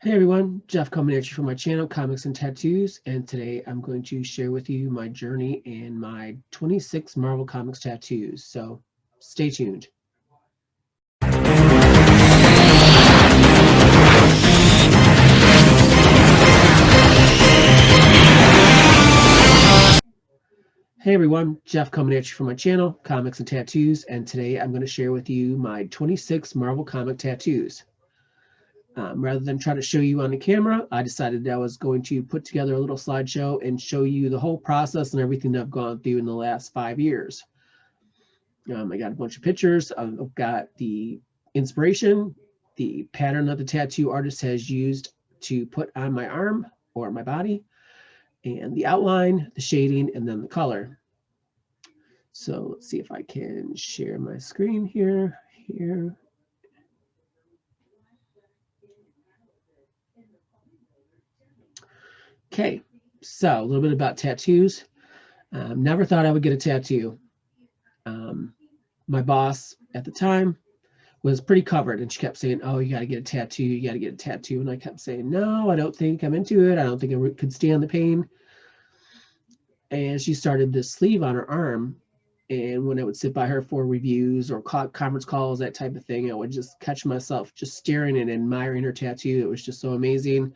Hey everyone, Jeff coming at you from my channel, Comics and Tattoos, and today I'm going to share with you my journey and my 26 Marvel Comics tattoos, so stay tuned. Hey everyone, Jeff coming at you from my channel, Comics and Tattoos, and today I'm going to share with you my 26 Marvel comic tattoos. Rather than try to show you on the camera, I decided that I was going to put together a little slideshow and show you the whole process and everything that I've gone through in the last 5 years. I got a bunch of pictures. I've got the inspiration, the pattern that the tattoo artist has used to put on my arm or my body, and the outline, the shading, and then the color. So let's see if I can share my screen here. Okay, so a little bit about tattoos. Never thought I would get a tattoo. My boss at the time was pretty covered, and she kept saying, "Oh, you got to get a tattoo, you got to get a tattoo." And I kept saying, "No, I don't think I'm into it. I don't think I could stand the pain." And she started this sleeve on her arm, and when I would sit by her for reviews or conference calls, that type of thing, I would just catch myself just staring and admiring her tattoo. It was just so amazing.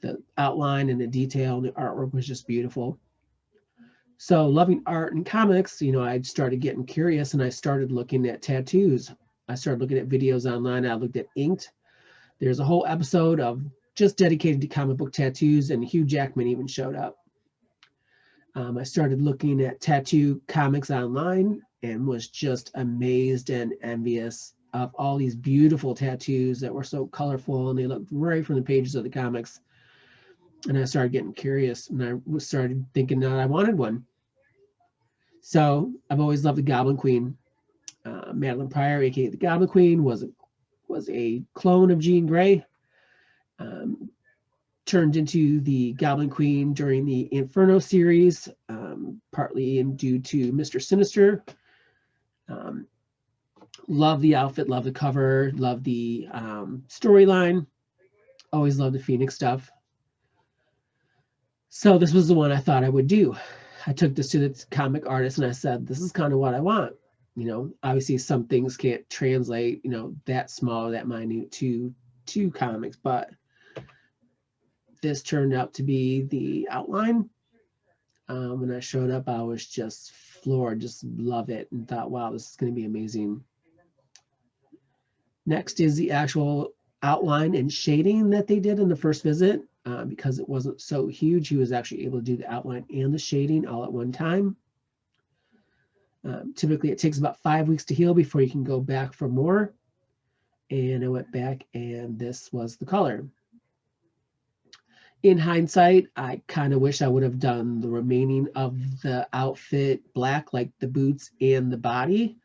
The outline and the detail and the artwork was just beautiful. So loving art and comics, I started getting curious and I started looking at tattoos. I started looking at videos online. I looked at Inked. There's a whole episode of just dedicated to comic book tattoos, and Hugh Jackman even showed up. I started looking at tattoo comics online and was just amazed and envious of all these beautiful tattoos that were so colorful and they looked right from the pages of the comics. And I started getting curious and I started thinking that I wanted one. So I've always loved the Goblin Queen. Madeline Pryor, aka the Goblin Queen, was a clone of Jean Grey. Um, Turned into the Goblin Queen during the Inferno series, partly due to Mr. Sinister. Um, love the outfit, love the cover, love the storyline. Always love the Phoenix stuff. So this was the one I thought I would do. I took this to the comic artist and I said, "This is kind of what I want." Obviously some things can't translate, that small, that minute to comics, but this turned out to be the outline. When I showed up, I was just floored, just love it, and thought, wow, this is going to be amazing. Next is the actual outline and shading that they did in the first visit. Because it wasn't so huge, he was actually able to do the outline and the shading all at one time. Typically, it takes about 5 weeks to heal before you can go back for more. And I went back, and this was the color. In hindsight, I kind of wish I would have done the remaining of the outfit black, like the boots and the body.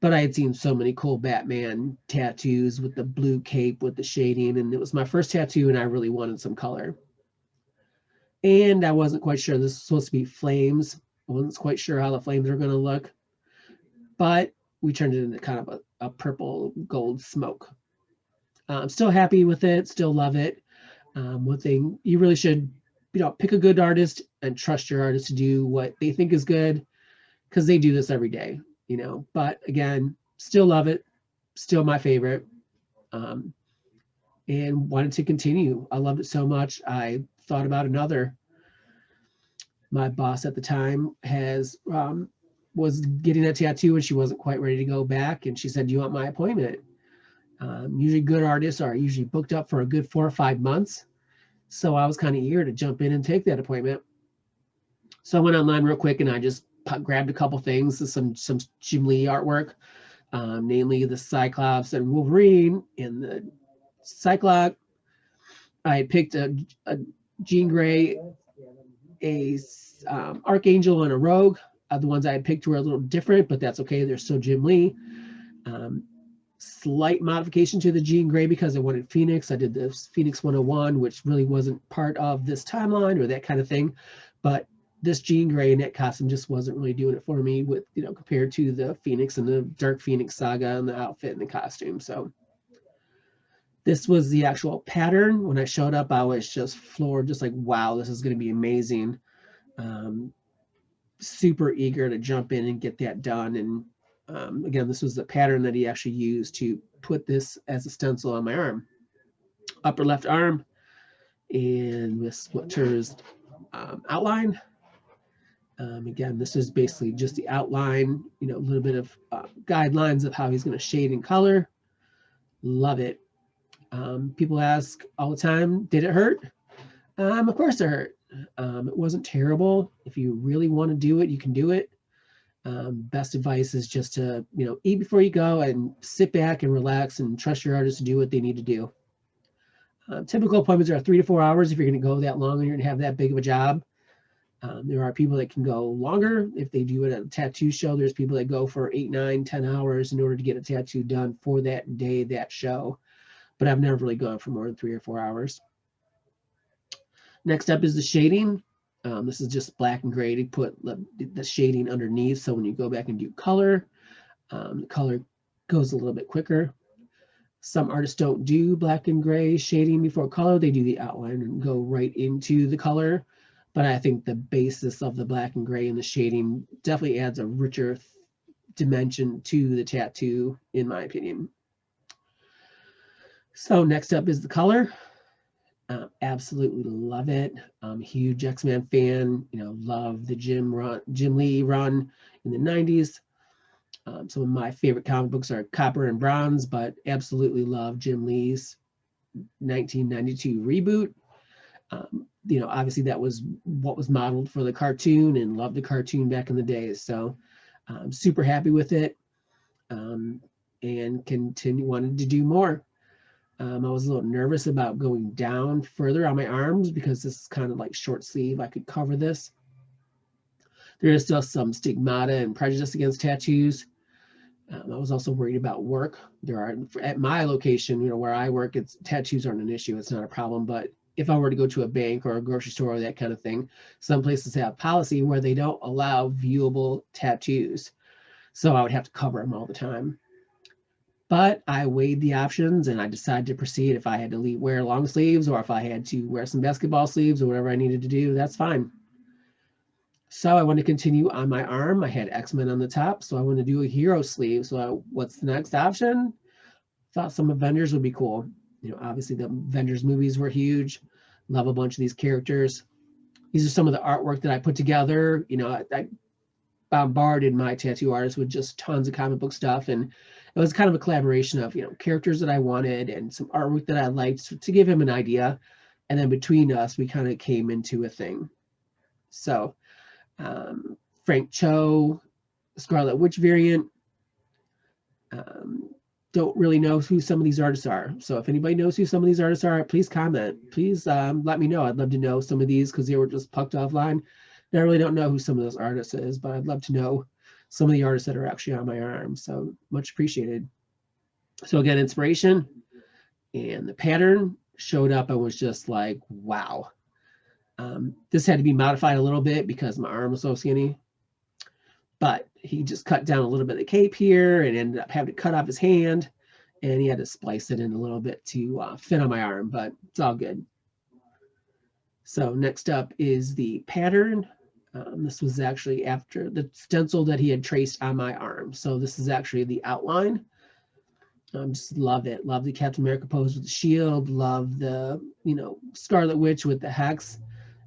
But I had seen so many cool Batman tattoos with the blue cape with the shading, and it was my first tattoo, and I really wanted some color. And I wasn't quite sure this was supposed to be flames. I wasn't quite sure how the flames were going to look, but we turned it into kind of a purple gold smoke. I'm still happy with it, still love it. One thing you really should, pick a good artist and trust your artist to do what they think is good, because they do this every day, But again, still love it, still my favorite, and wanted to continue. I loved it so much. I thought about another. My boss at the time was getting a tattoo and she wasn't quite ready to go back, and she said, "Do you want my appointment?" Usually, good artists are usually booked up for a good 4 or 5 months. So I was kind of eager to jump in and take that appointment. So I went online real quick and I just grabbed a couple things, some Jim Lee artwork, namely the Cyclops and Wolverine and the Cyclops. I had picked a Jean Grey, a Archangel, and a Rogue. The ones I had picked were a little different, but that's okay. They're still Jim Lee. Slight modification to the Jean Grey because I wanted Phoenix. I did this Phoenix 101, which really wasn't part of this timeline or that kind of thing. But this Jean Grey in that costume just wasn't really doing it for me with, compared to the Phoenix and the Dark Phoenix saga and the outfit and the costume. So This was the actual pattern. When I showed up, I was just floored, just like, wow, this is going to be amazing. Super eager to jump in and get that done. And again, this was the pattern that he actually used to put this as a stencil on my arm. Upper left arm, and this Splitter's outline. Again, this is basically just the outline, a little bit of guidelines of how he's going to shade and color. Love it. People ask all the time, did it hurt? Of course it hurt. It wasn't terrible. If you really want to do it, you can do it. Best advice is just to, eat before you go and sit back and relax and trust your artist to do what they need to do. Typical appointments are 3 to 4 hours if you're going to go that long and you're going to have that big of a job. There are people that can go longer. If they do it at a tattoo show, there's people that go for 8, 9, 10 hours in order to get a tattoo done for that day, that show. But I've never really gone for more than 3 or 4 hours. Next up is the shading. This is just black and gray to put the shading underneath. So when you go back and do color, the color goes a little bit quicker. Some artists don't do black and gray shading before color. They do the outline and go right into the color. But I think the basis of the black and gray and the shading definitely adds a richer dimension to the tattoo, in my opinion. So next up is the color. Absolutely love it. I'm a huge X-Men fan. Love the Jim Lee run in the 90s. Some of my favorite comic books are Copper and Bronze, but absolutely love Jim Lee's 1992 reboot. Obviously that was what was modeled for the cartoon, and loved the cartoon back in the day. So I'm super happy with it, and wanted to do more. I was a little nervous about going down further on my arms because this is kind of like short sleeve. I could cover this. There is still some stigmata and prejudice against tattoos. I was also worried about work. There are, at my location, where I work, tattoos aren't an issue. It's not a problem. But if I were to go to a bank or a grocery store or that kind of thing, some places have policy where they don't allow viewable tattoos. So I would have to cover them all the time. But I weighed the options and I decided to proceed. If I had to wear long sleeves or if I had to wear some basketball sleeves or whatever I needed to do, that's fine. So I want to continue on my arm. I had X-Men on the top, so I want to do a hero sleeve. So what's the next option? Thought some Avengers would be cool. Obviously the Avengers movies were huge. Love a bunch of these characters. These are some of the artwork that I put together. I bombarded my tattoo artist with just tons of comic book stuff, and it was kind of a collaboration of characters that I wanted and some artwork that I liked to give him an idea, and then between us we kind of came into a thing. So Frank Cho, Scarlet Witch variant. Don't really know who some of these artists are, so if anybody knows who some of these artists are, please comment. Please let me know. I'd love to know some of these because they were just plucked offline. I really don't know who some of those artists is, but I'd love to know some of the artists that are actually on my arm. So much appreciated. So again, inspiration and the pattern showed up. I was just like, wow. This had to be modified a little bit because my arm was so skinny. But he just cut down a little bit of the cape here and ended up having to cut off his hand. And he had to splice it in a little bit to fit on my arm, but it's all good. So next up is the pattern. This was actually after the stencil that he had traced on my arm. So this is actually the outline. Just love it. Love the Captain America pose with the shield. Love the, Scarlet Witch with the hex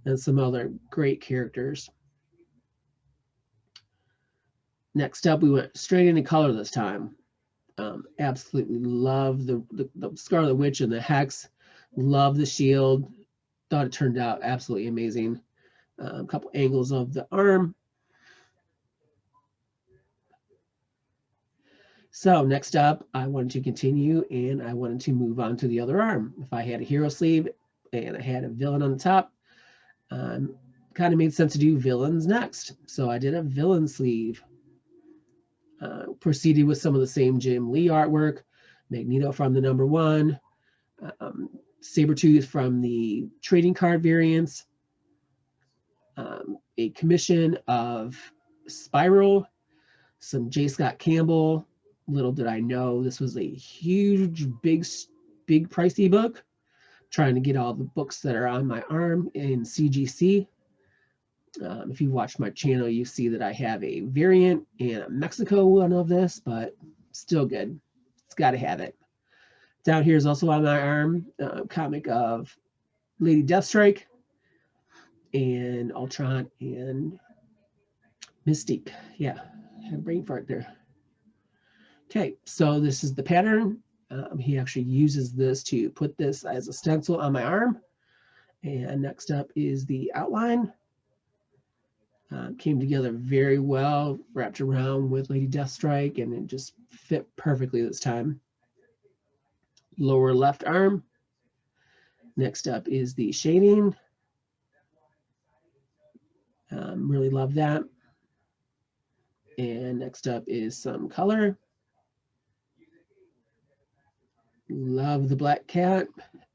and some other great characters. Next up, we went straight into color this time. Absolutely love the Scarlet Witch and the hex. Love the shield. Thought it turned out absolutely amazing. A couple angles of the arm. So next up, I wanted to continue and I wanted to move on to the other arm. If I had a hero sleeve and I had a villain on the top, kind of made sense to do villains next. So I did a villain sleeve. Proceeded with some of the same Jim Lee artwork, Magneto from the #1, Sabretooth from the trading card variants, a commission of Spiral, some J. Scott Campbell. Little did I know this was a huge, big big pricey book, trying to get all the books that are on my arm in CGC. If you watch my channel, you see that I have a variant and a Mexico one of this, but still good. It's got to have it. Down here is also on my arm, comic of Lady Deathstrike and Ultron and Mystique. Yeah, had a brain fart there. Okay, so this is the pattern. He actually uses this to put this as a stencil on my arm. And next up is the outline. Came together very well, wrapped around with Lady Deathstrike, and it just fit perfectly this time. Lower left arm. Next up is the shading. Really love that. And next up is some color. Love the black cat.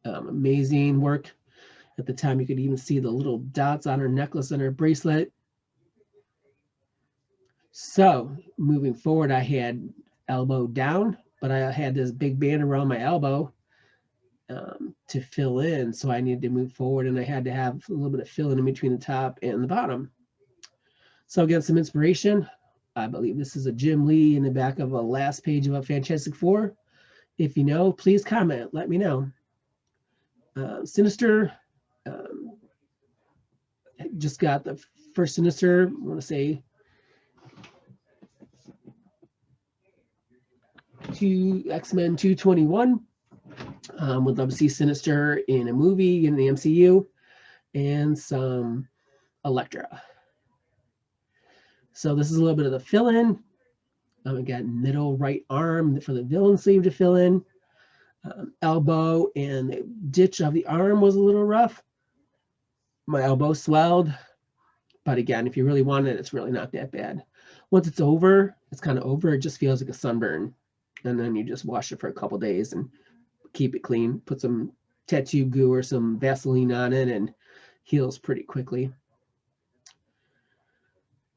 Amazing work. At the time, you could even see the little dots on her necklace and her bracelet. So moving forward, I had elbow down, but I had this big band around my elbow to fill in. So I needed to move forward, and I had to have a little bit of fill in between the top and the bottom. So again, some inspiration. I believe this is a Jim Lee in the back of a last page of a Fantastic Four. If you know, please comment. Let me know. Sinister. Just got the first Sinister. I want to say X-Men 221. Would love to see Sinister in a movie in the MCU, and some Elektra. So this is a little bit of the fill-in. We got middle right arm for the villain sleeve to fill in. Elbow and the ditch of the arm was a little rough. My elbow swelled, but again, if you really want it, it's really not that bad. Once it's over, it's kind of over. It just feels like a sunburn, and then you just wash it for a couple days and keep it clean. Put some tattoo goo or some Vaseline on it, and heals pretty quickly.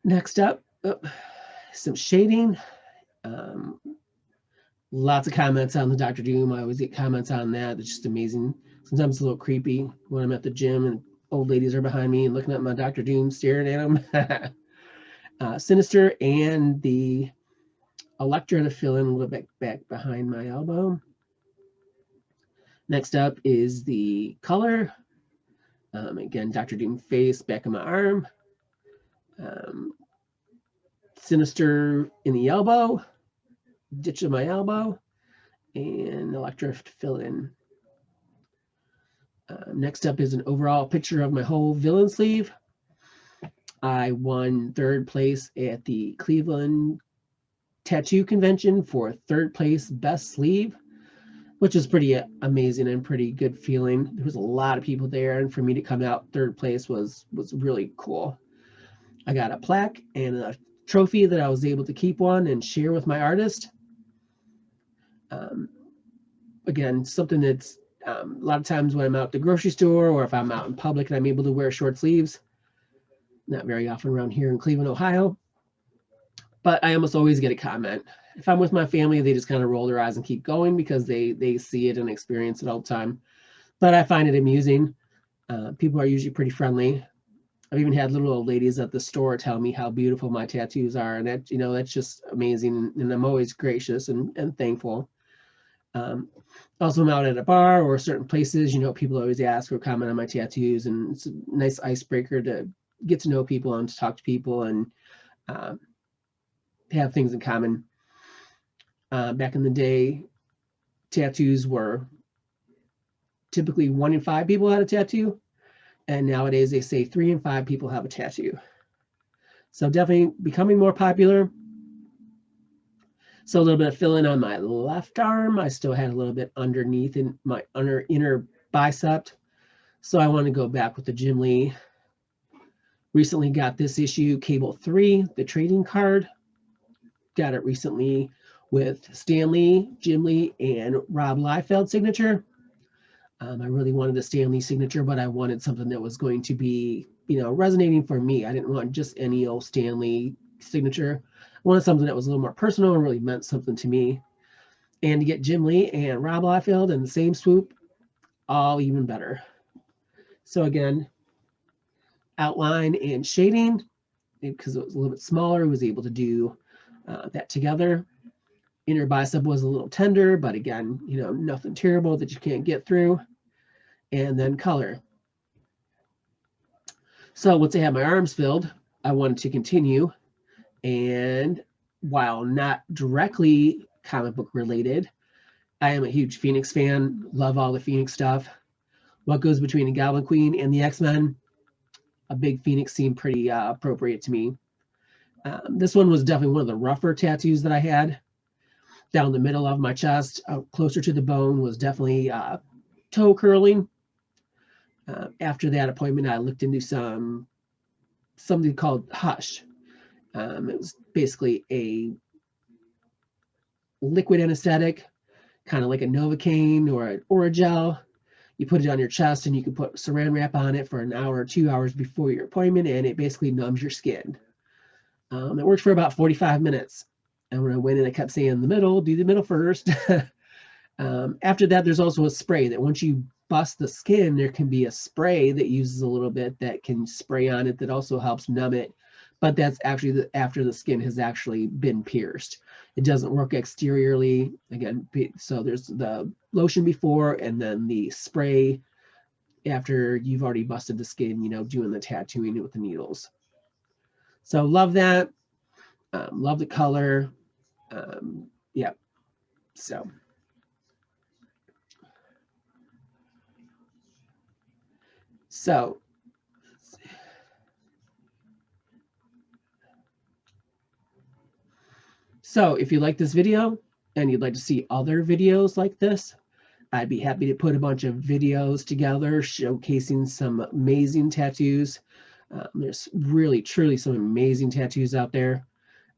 Next up, some shading. Lots of comments on the Dr. Doom. I always get comments on that. It's just amazing. Sometimes it's a little creepy when I'm at the gym and old ladies are behind me and looking at my Dr. Doom, staring at him. Sinister and the Elektra to fill in a little bit back behind my elbow. Next up is the color. Again, Dr. Doom face, back of my arm. Sinister in the elbow, ditch of my elbow, and Elektra to fill in. Next up is an overall picture of my whole villain sleeve. I won 3rd place at the Cleveland Tattoo Convention for 3rd place best sleeve, which is pretty amazing and pretty good feeling. There was a lot of people there, and for me to come out 3rd place was really cool. I got a plaque and a trophy that I was able to keep one and share with my artist. Again, something that's a lot of times when I'm out at the grocery store or if I'm out in public and I'm able to wear short sleeves, not very often around here in Cleveland, Ohio, but I almost always get a comment. If I'm with my family, they just kind of roll their eyes and keep going because they see it and experience it all the time. But I find it amusing. People are usually pretty friendly. I've even had little old ladies at the store tell me how beautiful my tattoos are, and that, that's just amazing. And I'm always gracious and thankful. Also, I'm out at a bar or certain places, people always ask or comment on my tattoos, and it's a nice icebreaker to get to know people and to talk to people and have things in common. Back in the day, tattoos were typically 1 in 5 people had a tattoo. And nowadays they say 3 in 5 people have a tattoo. So definitely becoming more popular. So a little bit of fill-in on my left arm. I still had a little bit underneath in my inner bicep. So I want to go back with the Jim Lee. Recently got this issue, Cable 3, the trading card. Got it recently with Stan Lee, Jim Lee, and Rob Liefeld signature. I really wanted the Stan Lee signature, but I wanted something that was going to be, resonating for me. I didn't want just any old Stan Lee signature. I wanted something that was a little more personal and really meant something to me. And to get Jim Lee and Rob Liefeld in the same swoop, all even better. So again, outline and shading, because it was a little bit smaller, was able to do that together. Inner bicep was a little tender, but again, you know, nothing terrible that you can't get through. And then color. So once I had my arms filled, I wanted to continue. And while not directly comic book related, I am a huge Phoenix fan, love all the Phoenix stuff. What goes between the Goblin Queen and the X-Men? A big Phoenix seemed pretty appropriate to me. This one was definitely one of the rougher tattoos that I had. Down the middle of my chest, closer to the bone, was definitely toe curling. After that appointment, I looked into something called Hush. It was basically a liquid anesthetic, kind of like a Novocaine or an Oragel. You put it on your chest and you can put saran wrap on it for an hour or 2 hours before your appointment, and it basically numbs your skin. It worked for about 45 minutes. And when I went in, I kept saying the middle, do the middle first. After that, there's also a spray that once you bust the skin, there can be a spray that uses a little bit that can spray on it that also helps numb it. But that's actually after the skin has actually been pierced. It doesn't work exteriorly. Again, so there's the lotion before and then the spray after you've already busted the skin, you know, doing the tattooing with the needles. So love that. Love the color. Yeah. So if you like this video and you'd like to see other videos like this, I'd be happy to put a bunch of videos together showcasing some amazing tattoos. There's really, truly some amazing tattoos out there.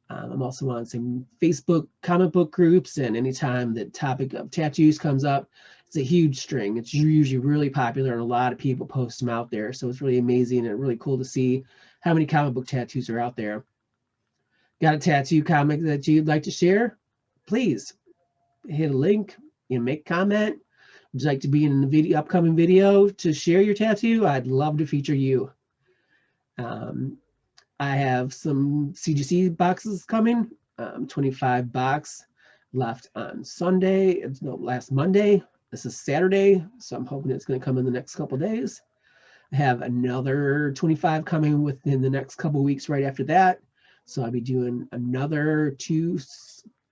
I'm also on some Facebook comic book groups, and anytime the topic of tattoos comes up, it's a huge string. It's usually really popular, and a lot of people post them out there. So it's really amazing and really cool to see how many comic book tattoos are out there. Got a tattoo comic that you'd like to share? Please hit a link and make a comment. Would you like to be in the upcoming video to share your tattoo? I'd love to feature you. I have some CGC boxes coming, 25 box left on Sunday. It's last Monday. This is Saturday, so I'm hoping it's going to come in the next couple days. I have another 25 coming within the next couple weeks right after that. So I'll be doing another 2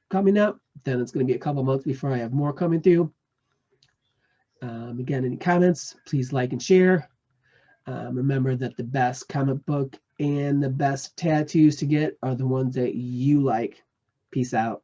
coming up. Then it's going to be a couple months before I have more coming through. Again, any comments, please like and share. Remember that the best comic book and the best tattoos to get are the ones that you like. Peace out.